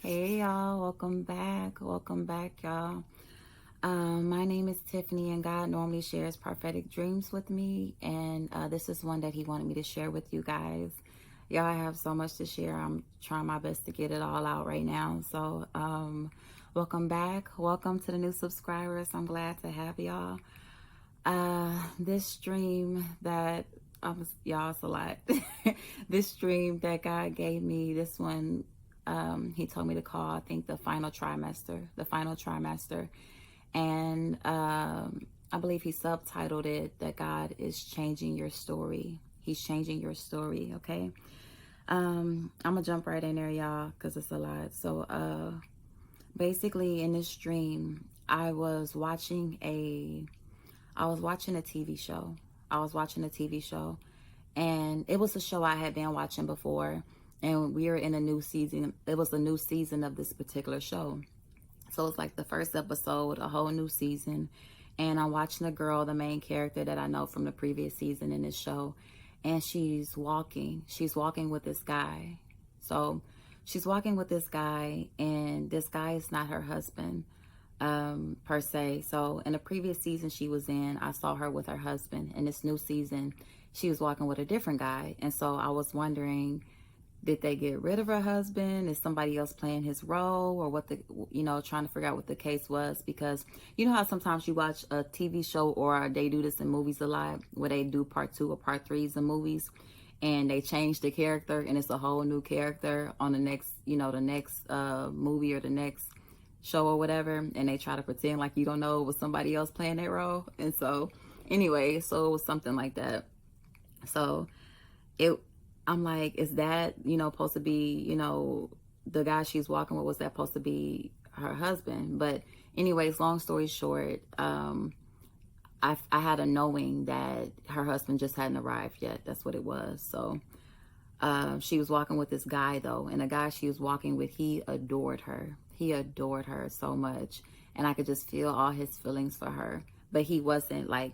Hey y'all, welcome back y'all. My name is Tiffany and God normally shares prophetic dreams with me, and this is one that he wanted me to share with you guys. Y'all, I have so much to share. I'm trying my best to get it all out right now. So welcome back, welcome to the new subscribers. I'm glad to have y'all. This dream that y'all, it's a lot. This dream that God gave me, this one, he told me to call, I think, the final trimester. And I believe he subtitled it that God is changing your story. He's changing your story. Okay. I'm gonna jump right in there, y'all, because it's a lot. So basically in this dream, I was watching a TV show. And it was a show I had been watching before. And we were in a new season. It was a new season of this particular show. So it's like the first episode, a whole new season. And I'm watching a girl, the main character that I know from the previous season in this show. And she's walking with this guy. So she's walking with this guy, and this guy is not her husband. Per se. So in the previous season she was in, I saw her with her husband. In this new season, she was walking with a different guy. And so I was wondering, did they get rid of her husband? Is somebody else playing his role, or what trying to figure out what the case was? Because you know how sometimes you watch a TV show, or they do this in movies a lot, where they do part 2 or part 3s in movies, and they change the character and it's a whole new character on the next movie or the next show or whatever, and they try to pretend like you don't know it was somebody else playing that role. And so anyway, so it was something like that. So I'm like, is that supposed to be the guy she's walking with, was that supposed to be her husband? But anyways, long story short, I had a knowing that her husband just hadn't arrived yet. That's what it was. So she was walking with this guy though, and the guy she was walking with, he adored her so much, and I could just feel all his feelings for her, but he wasn't like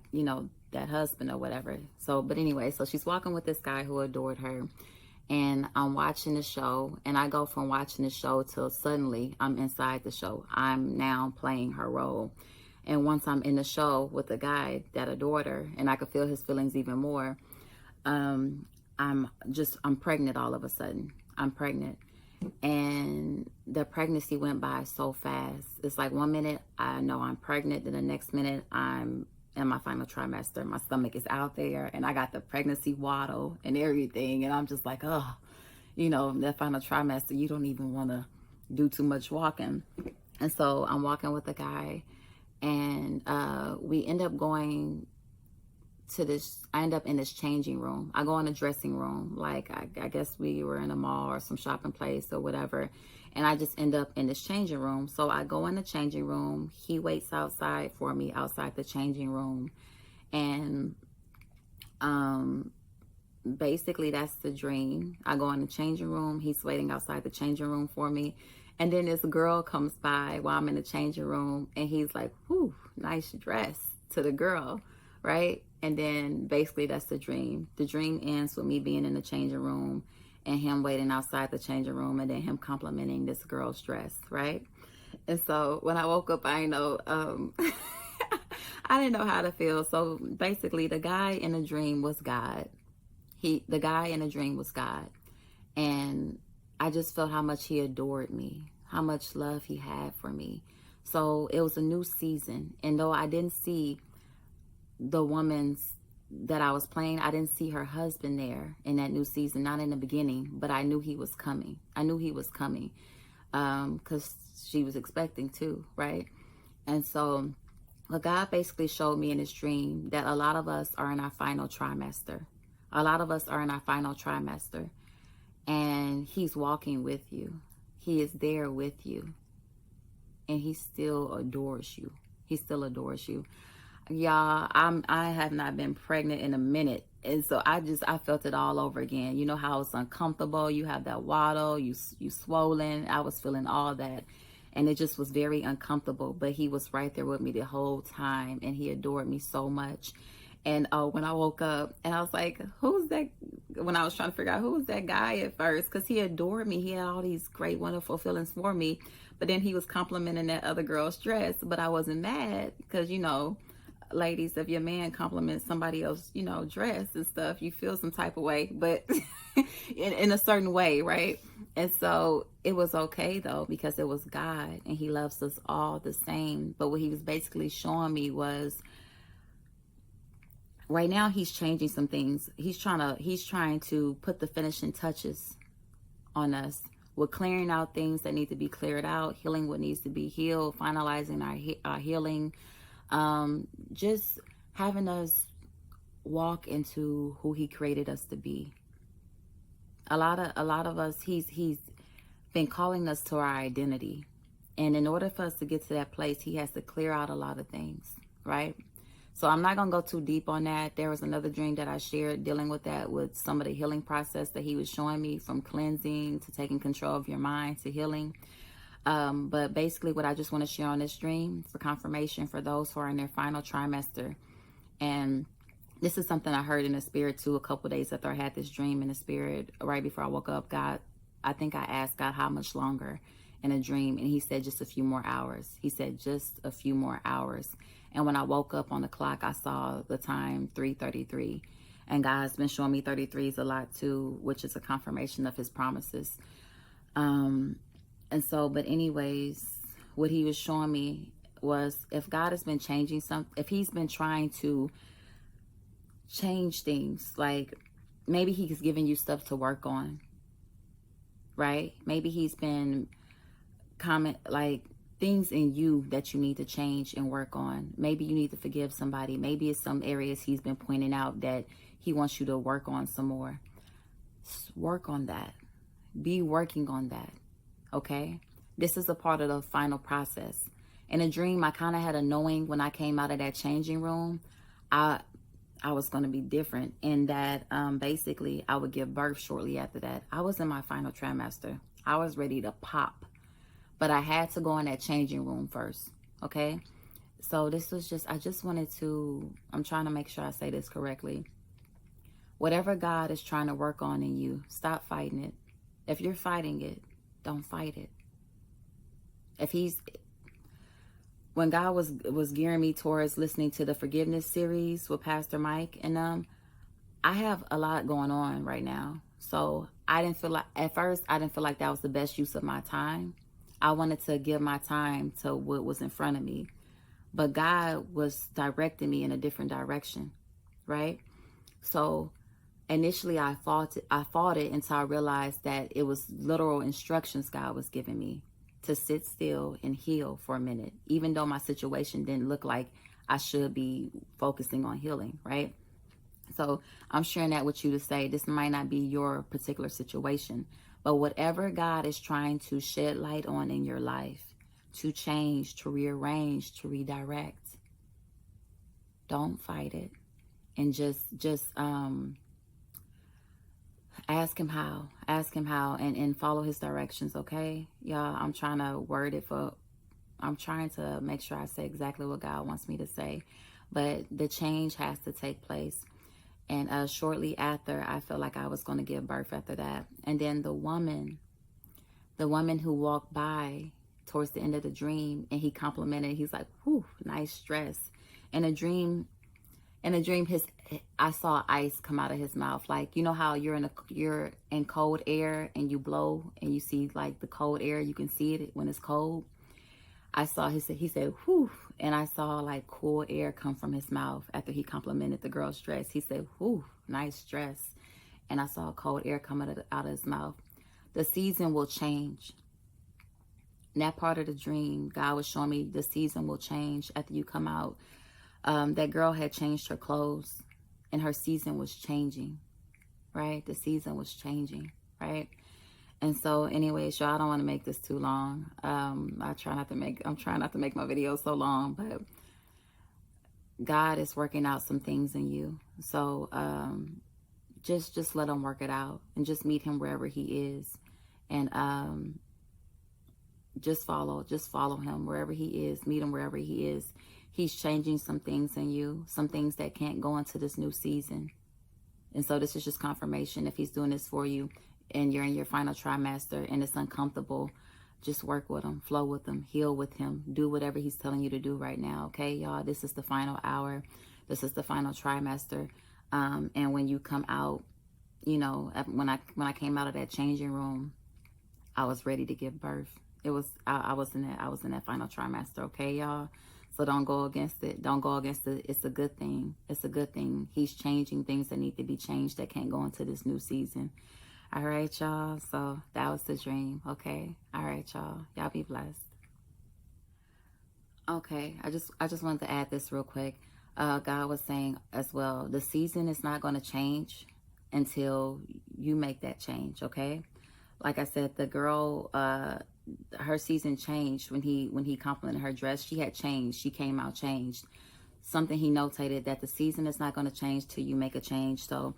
that husband or whatever. So but anyway, so she's walking with this guy who adored her, and I'm watching the show, and I go from watching the show till suddenly I'm inside the show. I'm now playing her role, and once I'm in the show with the guy that adored her, and I could feel his feelings even more, I'm pregnant. All of a sudden I'm pregnant, and the pregnancy went by so fast. It's like 1 minute I know I'm pregnant, then the next minute I'm in my final trimester. My stomach is out there, and I got the pregnancy waddle and everything, and I'm just like, oh, that final trimester, you don't even want to do too much walking. And so I'm walking with the guy, and we end up going to this, I end up in this changing room. I go in the dressing room, like I guess we were in a mall or some shopping place or whatever, and I just end up in this changing room. So I go in the changing room. He waits outside for me outside the changing room, and basically that's the dream. I go in the changing room. He's waiting outside the changing room for me, and then this girl comes by while I'm in the changing room, and he's like, "Whew, nice dress," to the girl, right? And then basically that's the dream. The dream ends with me being in the changing room and him waiting outside the changing room, and then him complimenting this girl's dress, right? And so when I woke up, I know I didn't know how to feel. So basically the guy in the dream was God. The guy in the dream was God. And I just felt how much he adored me, how much love he had for me. So it was a new season. And though I didn't see the woman's that I was playing, I didn't see her husband there in that new season, not in the beginning, but I knew he was coming. Because she was expecting to, right? And so God basically showed me in his dream that a lot of us are in our final trimester. And he's walking with you. He is there with you. And he still adores you. Y'all, I have not been pregnant in a minute, and so I felt it all over again. You know how it's uncomfortable, you have that waddle, you swollen. I was feeling all that, and it just was very uncomfortable, but he was right there with me the whole time, and he adored me so much. And when I woke up, and I was like, who's that when I was trying to figure out who was that guy at first, because he adored me. He had all these great, wonderful feelings for me. But then he was complimenting that other girl's dress. But I wasn't mad because, you know, ladies, if your man compliments somebody else's, you know, dress and stuff, you feel some type of way, but in a certain way, right? And so it was okay though, because it was God and he loves us all the same. But what he was basically showing me was, right now he's changing some things. He's trying to put the finishing touches on us. We're clearing out things that need to be cleared out, healing what needs to be healed, finalizing our healing, just having us walk into who he created us to be. A lot of us, he's been calling us to our identity. And in order for us to get to that place, he has to clear out a lot of things, right? So I'm not going to go too deep on that. There was another dream that I shared dealing with that, with some of the healing process that he was showing me, from cleansing to taking control of your mind to healing. But basically what I just want to share on this dream for confirmation for those who are in their final trimester. And this is something I heard in the spirit too, a couple days after I had this dream in the spirit, right before I woke up. God, I think I asked God how much longer in a dream, and he said just a few more hours. He said just a few more hours. And when I woke up on the clock, I saw the time 3:33. And God's been showing me 33s a lot too, which is a confirmation of his promises. And so, but anyways, what he was showing me was, if God has been changing something, if he's been trying to change things, like maybe he's giving you stuff to work on, right? Maybe he's been like things in you that you need to change and work on. Maybe you need to forgive somebody. Maybe it's some areas he's been pointing out that he wants you to work on some more. Work on that. Be working on that. Okay? This is a part of the final process. In a dream, I kind of had a knowing when I came out of that changing room, I was going to be different, in that basically I would give birth shortly after that. I was in my final trimester. I was ready to pop. But I had to go in that changing room first, okay? So this was just, I just wanted to, I'm trying to make sure I say this correctly. Whatever God is trying to work on in you, stop fighting it. If you're fighting it, don't fight it. When God was gearing me towards listening to the forgiveness series with Pastor Mike and I have a lot going on right now. So at first I didn't feel like that was the best use of my time. I wanted to give my time to what was in front of me. But God was directing me in a different direction, right? So initially I fought it until I realized that it was literal instructions God was giving me to sit still and heal for a minute, even though my situation didn't look like I should be focusing on healing, right? So I'm sharing that with you to say this might not be your particular situation, but whatever God is trying to shed light on in your life, to change, to rearrange, to redirect, don't fight it. And just ask him how and follow his directions. Okay, y'all, I'm trying to make sure I say exactly what God wants me to say, but the change has to take place. And shortly after, I felt like I was going to give birth after that. And then the woman who walked by towards the end of the dream, and he complimented, he's like, whew, nice dress. In a dream, I saw ice come out of his mouth. Like, you know how you're in cold air and you blow and you see like the cold air, you can see it when it's cold. I saw, he said, whew, and I saw like cool air come from his mouth after he complimented the girl's dress. He said, whew, nice dress. And I saw cold air come out of his mouth. The season will change. In that part of the dream, God was showing me the season will change after you come out. That girl had changed her clothes and her season was changing, right? The season was changing, right? And so anyways, y'all, I don't want to make this too long. I'm trying not to make my videos so long, but God is working out some things in you. So just let him work it out and just meet him wherever he is. And just follow him wherever he is, meet him wherever he is. He's changing some things in you, some things that can't go into this new season. And so this is just confirmation. If he's doing this for you and you're in your final trimester and it's uncomfortable, just work with him, flow with him, heal with him, do whatever he's telling you to do right now. Okay, y'all, this is the final hour. This is the final trimester. And when you come out, you know, when I came out of that changing room, I was ready to give birth. I was in that final trimester. Okay, y'all. So don't go against it. Don't go against it. It's a good thing. It's a good thing. He's changing things that need to be changed that can't go into this new season. All right, y'all. So that was the dream. Okay. All right, y'all. Y'all be blessed. Okay. I just wanted to add this real quick. God was saying as well, the season is not going to change until you make that change. Okay. Like I said, the girl, her season changed when he complimented her dress. She had changed. She came out changed. Something he notated that the season is not going to change till you make a change. So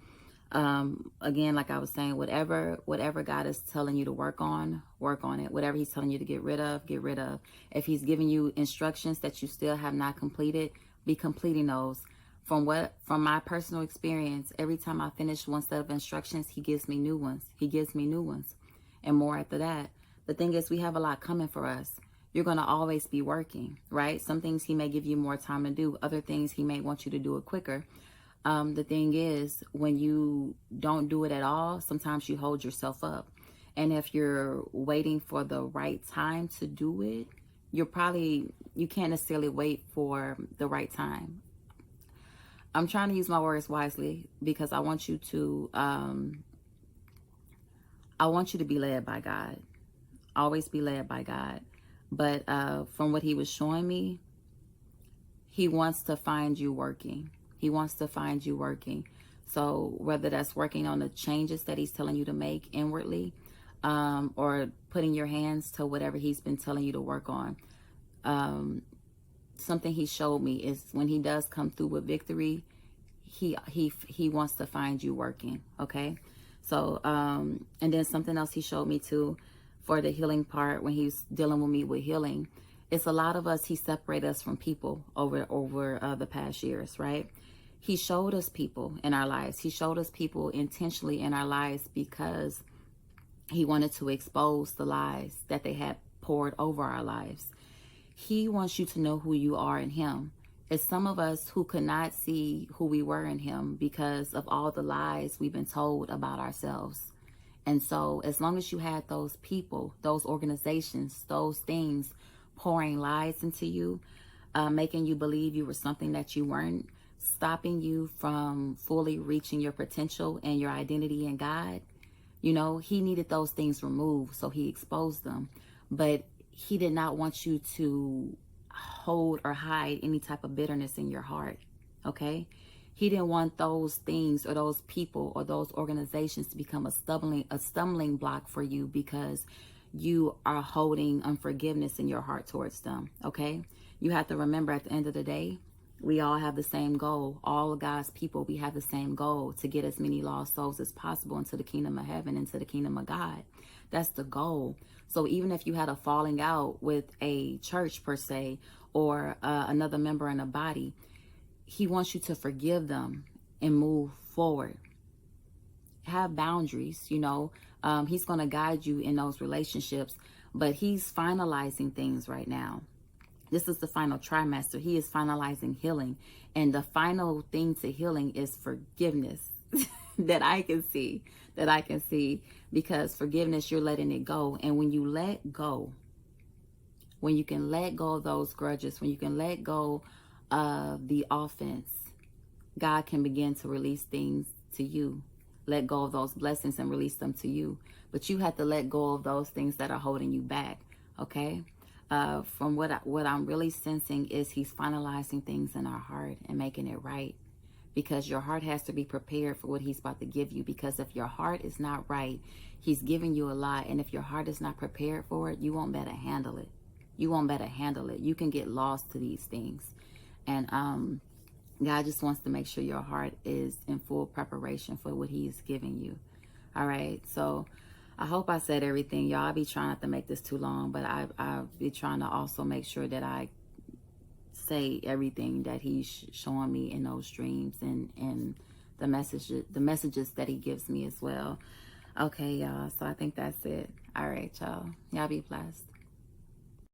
again, like I was saying, whatever God is telling you to work on it. Whatever he's telling you to get rid of, get rid of. If he's giving you instructions that you still have not completed, be completing those. From my personal experience, every time I finish one set of instructions, he gives me new ones. He gives me new ones and more after that. The thing is, we have a lot coming for us. You're going to always be working, right? Some things he may give you more time to do. Other things he may want you to do it quicker. The thing is, when you don't do it at all, sometimes you hold yourself up. And if you're waiting for the right time to do it, you can't necessarily wait for the right time. I'm trying to use my words wisely because I want you to be led by God. Always be led by God. But from what he was showing me, he wants to find you working. He wants to find you working. So whether that's working on the changes that he's telling you to make inwardly, or putting your hands to whatever he's been telling you to work on. Something he showed me is when he does come through with victory, he wants to find you working. Okay. So, and then something else he showed me too, for the healing part, when he's dealing with me with healing, it's a lot of us, he separated us from people over the past years, right? He showed us people in our lives. He showed us people intentionally in our lives because he wanted to expose the lies that they had poured over our lives. He wants you to know who you are in him. It's some of us who could not see who we were in him because of all the lies we've been told about ourselves. And so as long as you had those people, those organizations, those things pouring lies into you, making you believe you were something that you weren't, stopping you from fully reaching your potential and your identity in God, you know, he needed those things removed, so he exposed them. But he did not want you to hold or hide any type of bitterness in your heart, okay? He didn't want those things or those people or those organizations to become a stumbling block for you because you are holding unforgiveness in your heart towards them, okay? You have to remember, at the end of the day, we all have the same goal. All of God's people, we have the same goal, to get as many lost souls as possible into the kingdom of heaven, into the kingdom of God. That's the goal. So even if you had a falling out with a church per se, or another member in a body, he wants you to forgive them and move forward. Have boundaries, you know. He's going to guide you in those relationships, but he's finalizing things right now. This is the final trimester. He is finalizing healing. And the final thing to healing is forgiveness that I can see, because forgiveness, you're letting it go. And when you let go, when you can let go of those grudges, when you can let go of the offense, God can begin to release things to you. Let go of those blessings and release them to you. But you have to let go of those things that are holding you back, okay? From what I'm really sensing is he's finalizing things in our heart and making it right, because your heart has to be prepared for what he's about to give you. Because if your heart is not right, he's giving you a lot, and if your heart is not prepared for it, you won't better handle it. You won't better handle it. You can get lost to these things, and God just wants to make sure your heart is in full preparation for what he is giving you. All right, so I hope I said everything, y'all. I be trying not to make this too long, but I be trying to also make sure that I say everything that he's showing me in those dreams and the messages that he gives me as well. Okay, y'all. So I think that's it. All right, y'all. Y'all be blessed.